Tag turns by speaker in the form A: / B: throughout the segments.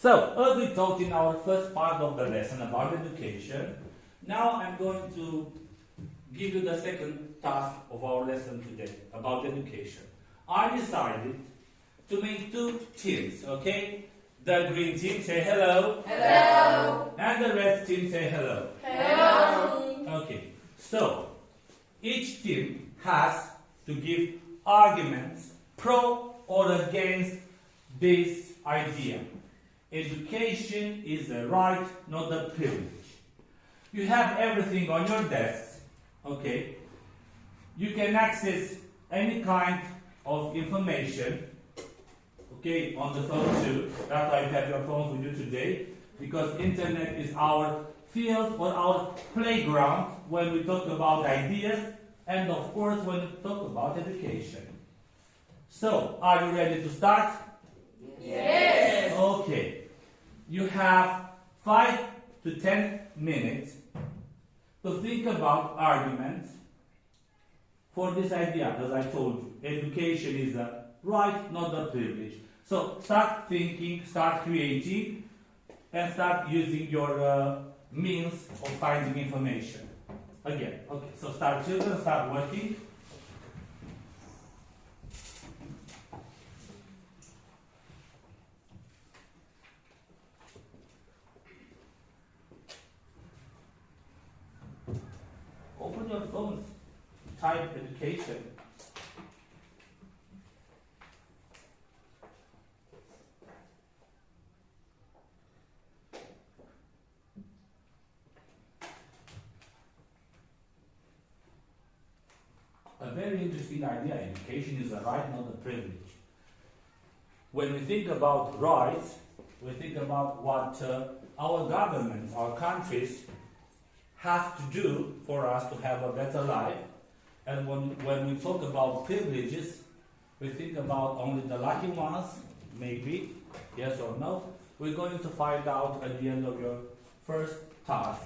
A: So, as we talked in our first part of the lesson about education, now I'm going to give you the second task of our lesson today about education. I decided to make two teams, okay? The green team say hello.
B: Hello.
A: And the red team say hello.
B: Hello.
A: Okay, so each team has to give arguments pro or against this idea. Education is a right, not a privilege. You have everything on your desks, okay? You can access any kind of information, okay, on the phone too. That's why you have your phones with you today, because internet is our field or our playground when we talk about ideas and of course when we talk about education. So, are you ready to start?
B: Yes.
A: Okay. You have 5 to 10 minutes to think about arguments for this idea, as I told you. Education is a right, not a privilege. So start thinking, start creating, and start using your means of finding information. Again, okay, so start children, start working. Open your phones, type education. A very interesting idea. Education is a right, not a privilege. When we think about rights, we think about what our governments, our countries have to do for us to have a better life. And when we talk about privileges, we think about only the lucky ones, maybe, yes or no. We're going to find out at the end of your first task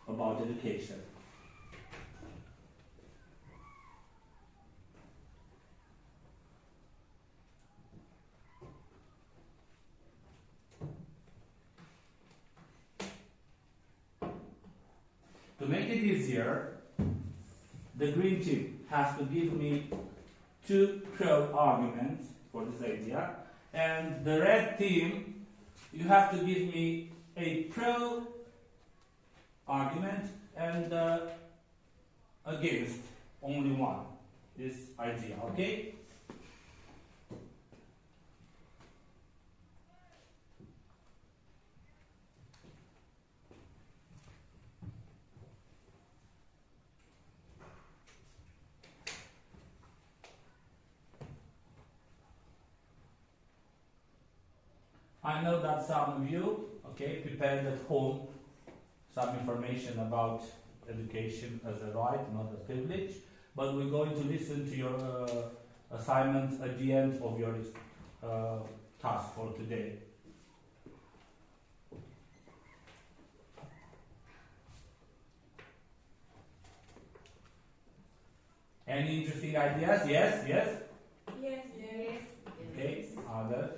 A: about education. To make it easier, the green team has to give me 2 pro arguments for this idea, and the red team, you have to give me a pro argument and against only one, this idea, okay? I know that some of you, okay, prepared at home some information about education as a right, not a privilege, but we're going to listen to your assignments at the end of your task for today. Any interesting ideas? Yes? Yes?
B: Yes. Yes.
A: Okay, other?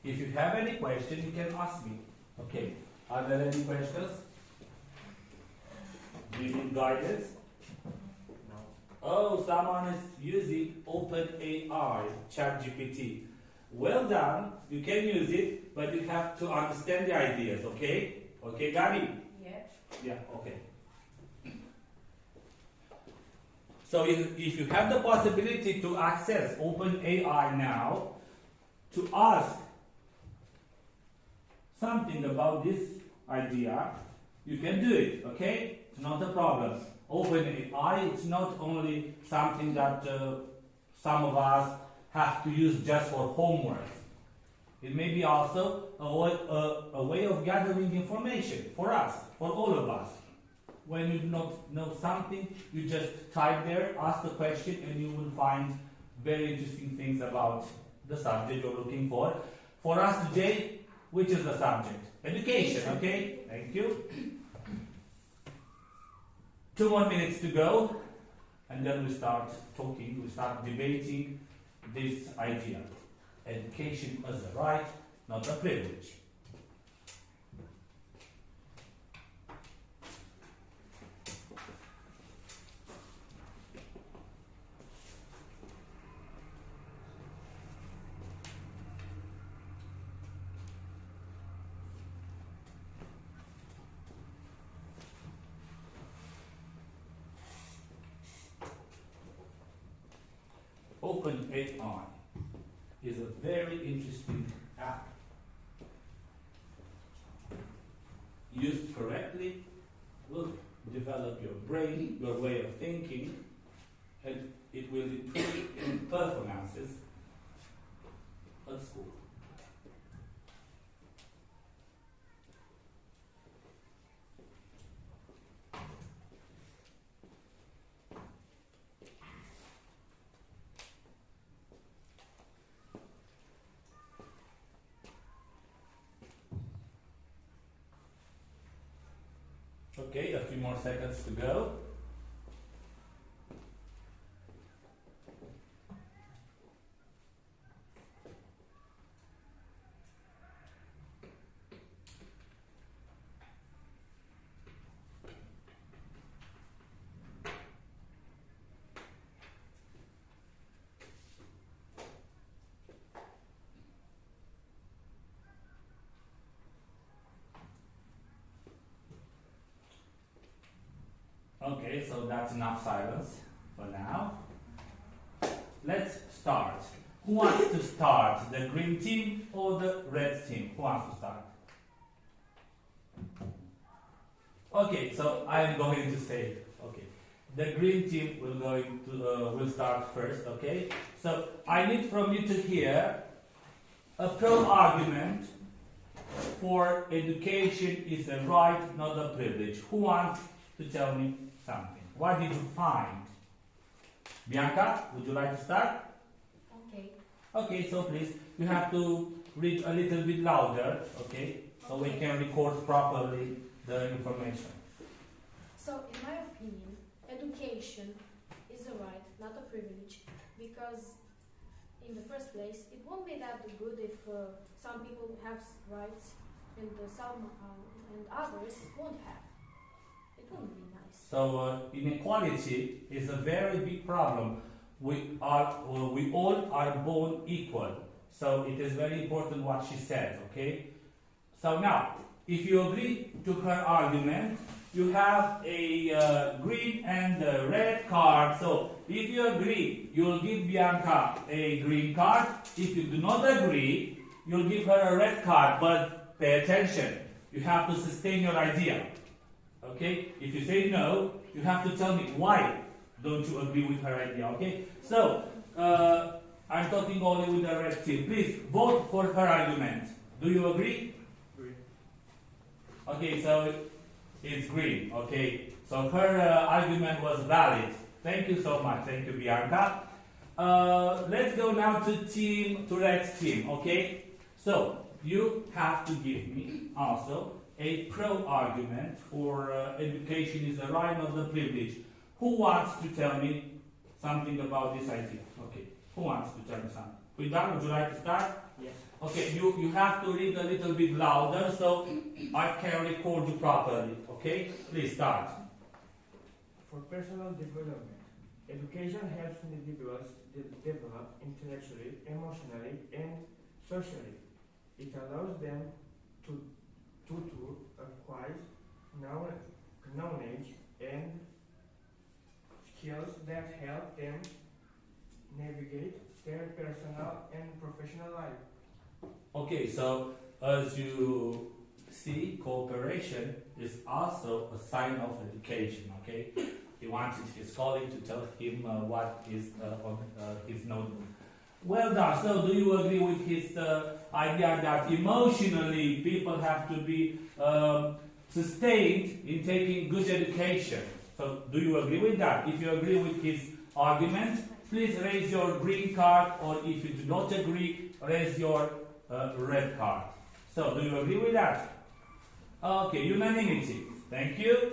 A: If you have any question, you can ask me. Okay, are there any questions? Do you need guidance? No. Oh, someone is using OpenAI, ChatGPT. Well done, you can use it, but you have to understand the ideas, okay? Okay, Gabi?
B: Yes.
A: Yeah, okay. So if you have the possibility to access OpenAI now, to ask something about this idea, you can do it, okay? It's not a problem. OpenAI, it's not only something that some of us have to use just for homework. It may be also a way of gathering information for us, for all of us. When you do not know something, you just type there, ask the question, and you will find very interesting things about the subject you're looking for. For us today, which is the subject? Education, okay? Thank you. 2 more minutes to go, and then we start talking, we start debating this idea. Education as a right, not a privilege. OpenAI is a very interesting app. Used correctly, will develop your brain, your way of thinking, and it will improve your performances at school. Okay, a few more seconds to go. Okay, so that's enough silence for now. Let's start. Who wants to start? The green team or the red team? Who wants to start? Okay, so I am going to say, okay, the green team will start first. Okay, so I need from you to hear a pro argument for education is a right, not a privilege. Who wants to tell me something? What did you find? Bianca, would you like to start?
B: Okay.
A: Okay, so please, you have to read a little bit louder, okay? So we can record properly the information.
C: So, in my opinion, education is a right, not a privilege, because in the first place, it won't be that good if some people have rights and and others won't have. It wouldn't be nice.
A: So inequality is a very big problem. We all are born equal. So it is very important what she said, okay? So now, if you agree to her argument, you have a green and a red card. So if you agree, you'll give Bianca a green card. If you do not agree, you'll give her a red card. But pay attention, you have to sustain your idea. Okay? If you say no, you have to tell me why don't you agree with her idea. Okay? So, I'm talking only with the red team. Please vote for her argument. Do you agree?
D: Agree.
A: Okay, so it's green. Okay, so her argument was valid. Thank you so much. Thank you, Bianca. Let's go now to red team. Okay, so you have to give me also a pro argument for education is a right, not a privilege. Who wants to tell me something about this idea? Okay, who wants to tell me something? Kuidan, would you like to start?
D: Yes.
A: Okay, you have to read a little bit louder so I can record you properly. Okay, please start.
D: For personal development, education helps individuals develop intellectually, emotionally, and socially. It allows them to acquire knowledge and skills that help them navigate their personal and professional life.
A: Okay, so as you see, cooperation is also a sign of education. Okay, he wanted his colleague to tell him what is on his notebook. Well done. So, do you agree with his idea that emotionally people have to be sustained in taking good education? So, do you agree with that? If you agree with his argument, please raise your green card, or if you do not agree, raise your red card. So, do you agree with that? Okay, unanimity. Thank you.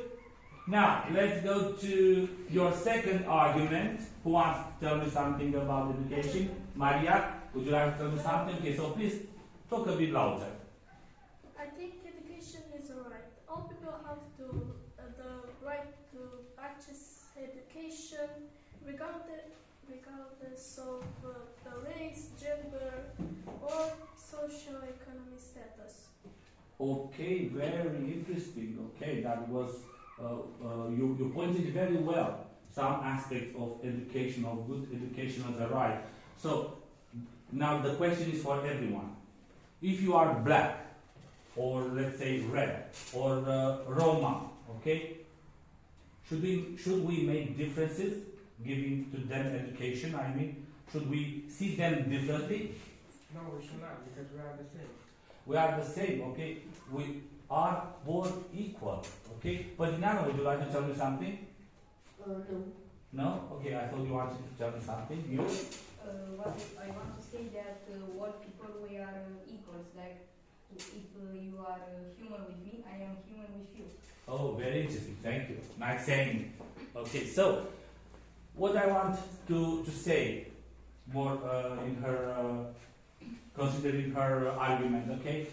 A: Now, let's go to your second argument. Who wants to tell me something about education? Maria, would you like to tell me something? Okay, so please talk a bit louder.
B: I think education is a right. All people have to the right to access education, regardless of the race, gender, or socio-economic status.
A: Okay, very interesting. Okay, that was you pointed very well some aspects of education, of good education as a right. So now the question is for everyone. If you are black, or let's say red, or Roma, okay, should we make differences giving to them education? I mean, should we see them differently?
D: No, we should not, because we are the same.
A: We are the same, okay? We are both equal, okay? But Dinana, would you like to tell me something?
E: No.
A: No? Okay, I thought you wanted to tell me something. You?
E: What I want to say that all people we are equals. Like if you are human with me, I am human with you.
A: Oh, very interesting. Thank you. Nice saying. Okay, so what I want to say more in her considering her argument, okay?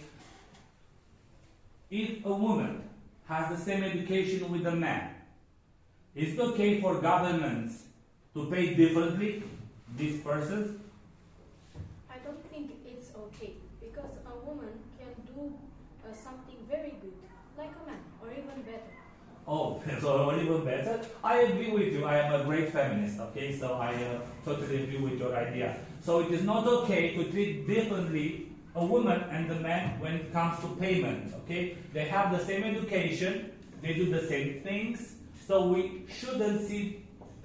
A: If a woman has the same education with a man, is it okay for governments to pay differently these persons?
C: I don't think it's okay because a woman can do something very good, like a man, or even better.
A: Oh, so even better. I agree with you. I am a great feminist, okay? So I totally agree with your idea. So it is not okay to treat differently a woman and a man when it comes to payment, okay? They have the same education, they do the same things, so we shouldn't see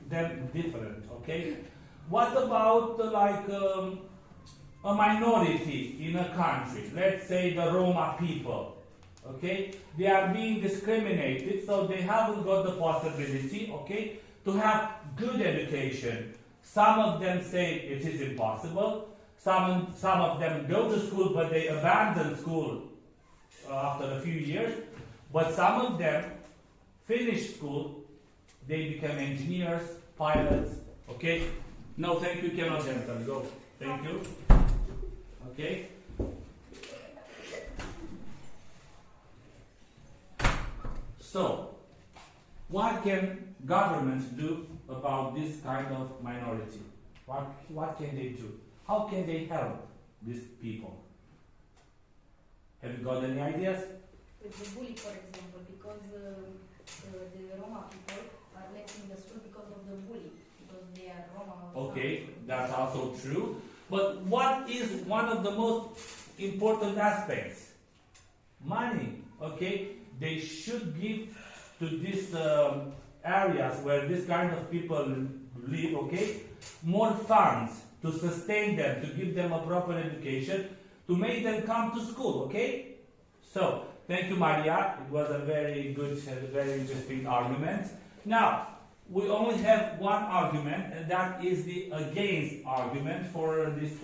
A: them different, okay? What about a minority in a country? Let's say the Roma people. Okay, they are being discriminated, so they haven't got the possibility, okay, to have good education. Some of them say it is impossible. Some of them go to school, but they abandon school after a few years. But some of them finish school, they become engineers, pilots. Okay, no, thank you, cannot enter. Go. Thank you. Okay. So, what can governments do about this kind of minority? What can they do? How can they help these people? Have you got any ideas?
E: With the bully, for example, because the Roma people are left in the school because of the bully, because they are Roma.
A: Okay, that's also true. But what is one of the most important aspects? Money, okay? They should give to these areas where this kind of people live, okay, more funds to sustain them, to give them a proper education, to make them come to school, okay? So, thank you, Maria. It was a very good, very interesting argument. Now, we only have one argument, and that is the against argument for this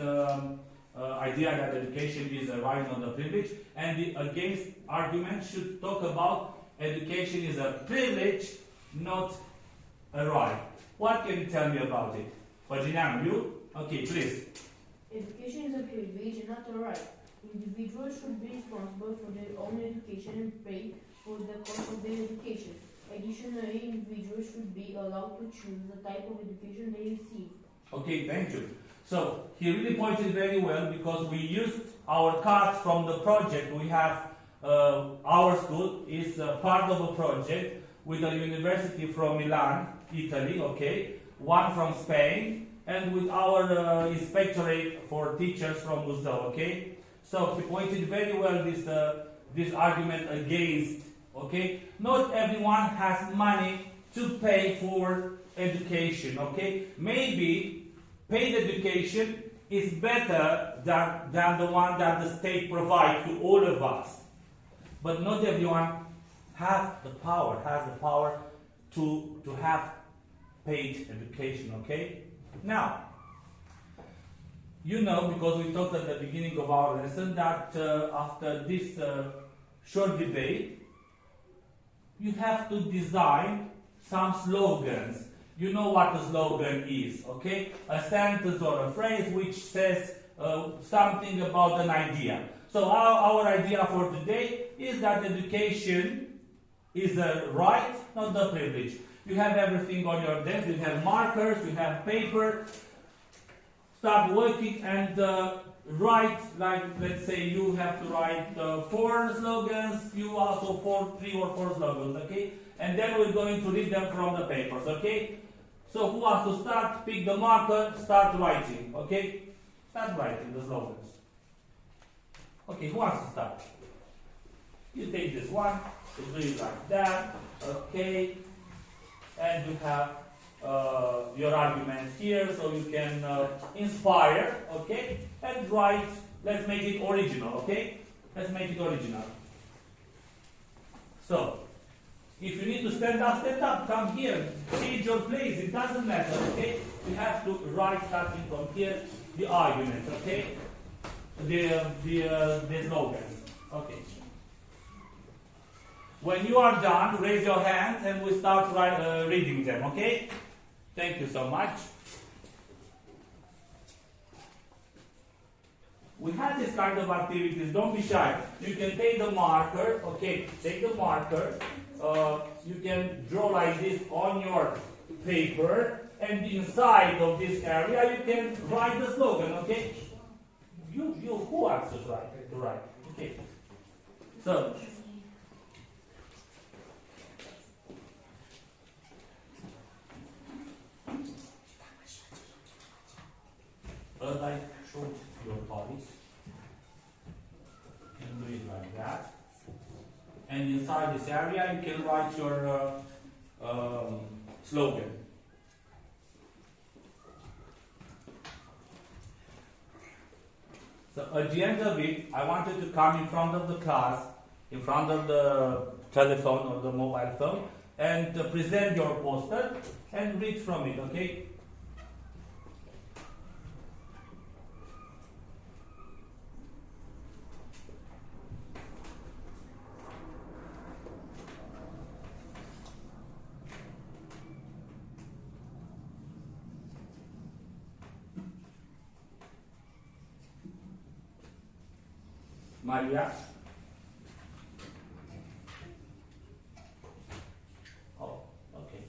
A: idea that education is a right, not a privilege. And the against argument should talk about education is a privilege, not a right. What can you tell me about it? Vaginan, you? Okay, please.
F: Education is a privilege and not a right. Individuals should be responsible for their own education and pay for the cost of their education. Additionally, individuals should be allowed to choose the type of education they receive.
A: Okay, thank you. So, he really pointed very well because we used our cards from the project. We have our school is part of a project with a university from Milan, Italy, okay, one from Spain, and with our inspectorate for teachers from Brazil, okay. So he pointed very well this argument against, okay. Not everyone has money to pay for education, okay. Maybe paid education is better than the one that the state provides to all of us. But not everyone has the power to have paid education, okay? Now, you know, because we talked at the beginning of our lesson, that after this short debate, you have to design some slogans. You know what a slogan is, okay? A sentence or a phrase which says something about an idea. So our idea for today is that education is a right, not a privilege. You have everything on your desk. You have markers, you have paper. Start working and write, like, let's say you have to write 4 slogans, you also 3 or 4 slogans, okay? And then we're going to read them from the papers, okay? So who wants to start? Pick the marker, start writing, okay? Start writing the slogans. Okay, who wants to start? You take this one, you do it like that, okay? And you have your arguments here, so you can inspire, okay? And write, let's make it original, okay? Let's make it original. So, if you need to stand up, come here, change your place, it doesn't matter, okay? You have to write, starting from here, the argument, okay? The slogans, okay? When you are done, raise your hands and we start reading them, okay? Thank you so much. We had this kind of activities, don't be shy. You can take the marker, okay, take the marker, you can draw like this on your paper, and inside of this area you can write the slogan, okay? You who wants to write? Okay. So, as I showed your bodies, you can do it like that. And inside this area, you can write your slogan. So at the end of it, I wanted to come in front of the class, in front of the telephone or the mobile phone, and present your poster and read from it, okay? Maria? Oh, okay.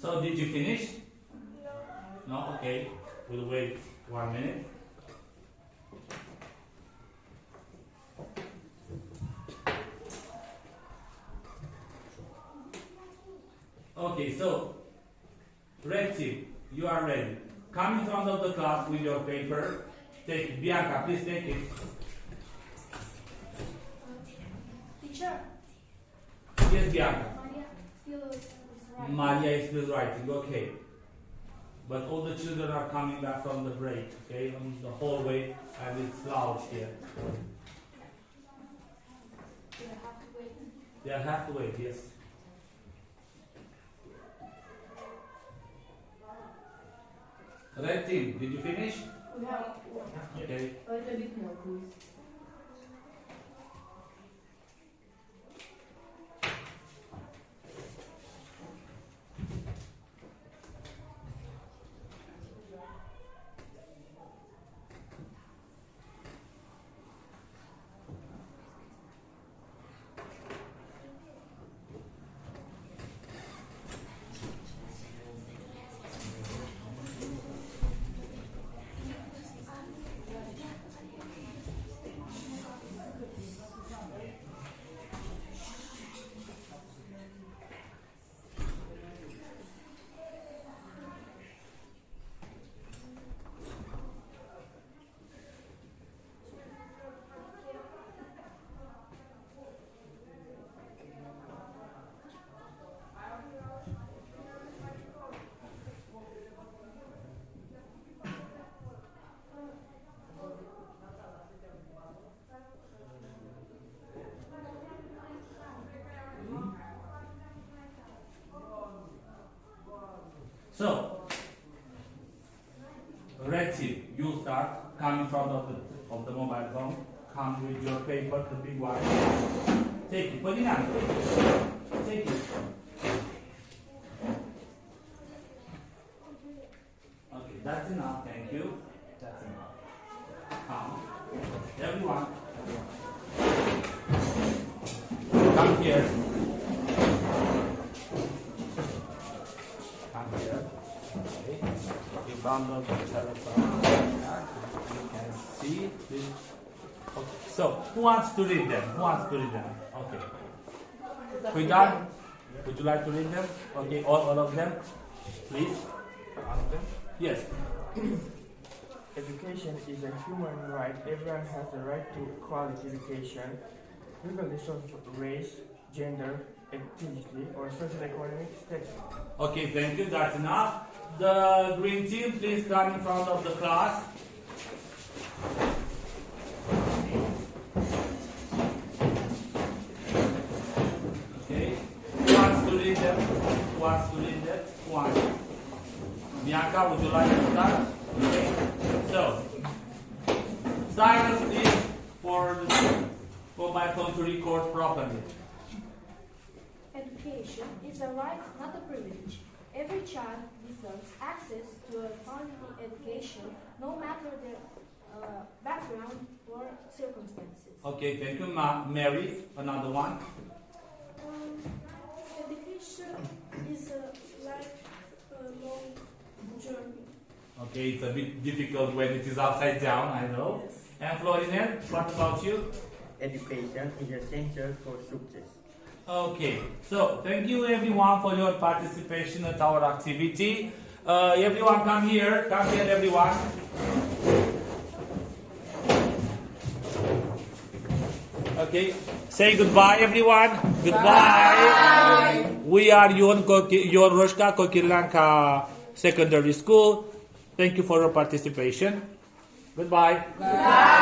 A: So did you finish?
B: No.
A: No? Okay. We'll wait 1 minute. Okay, so red team, you are ready. Come in front of the class with your paper. Take it. Bianca, please take it.
C: Teacher,
A: Yes, Bianca.
C: Maria still is right.
A: Maria is still writing, okay. But all the children are coming back from the break, okay, on the hallway, and it's loud here.
C: Do I have to wait?
A: They'll have to wait, yes. Red team, did you finish?
F: We have
A: Okay.
F: A little bit more, please.
A: So, Lectie, you start. Come in front of the mobile phone. Come with your paper, the big one. Take it. Put it on. Take it. Okay, that's enough. Thank you. That's enough. Come. Everyone. Come here. Come here. Okay. You found the telephone. You can see this. Okay. So, who wants to read them? Who wants to read them? Okay. We done? Would you like to read them? Okay, all of them? Please.
D: All of them?
A: Yes.
D: Education is a human right. Everyone has the right to quality education, regardless of race, gender, ethnicity, or socio-economic status.
A: Okay, thank you. That's enough. The green team, please come in front of the class. Okay. Who wants to read them? Who wants to read them? Who wants? Bianca, would you like to start? Okay. So, silence please for the mobile phone to record properly.
C: Education is a right, not a privilege. Every child deserves access to a quality education, no matter their background or circumstances.
A: Okay, thank you. Mary, another one.
B: Education is a lifelong journey.
A: Okay, it's a bit difficult when it is upside down, I know.
B: Yes.
A: And Florian, what about you?
G: Education is essential for success.
A: Okay, so thank you everyone for your participation at our activity. Everyone come here everyone. Okay, say goodbye everyone. Goodbye. Bye. We are ION ROSCA Cochilanca Secondary School. Thank you for your participation. Goodbye.
B: Bye.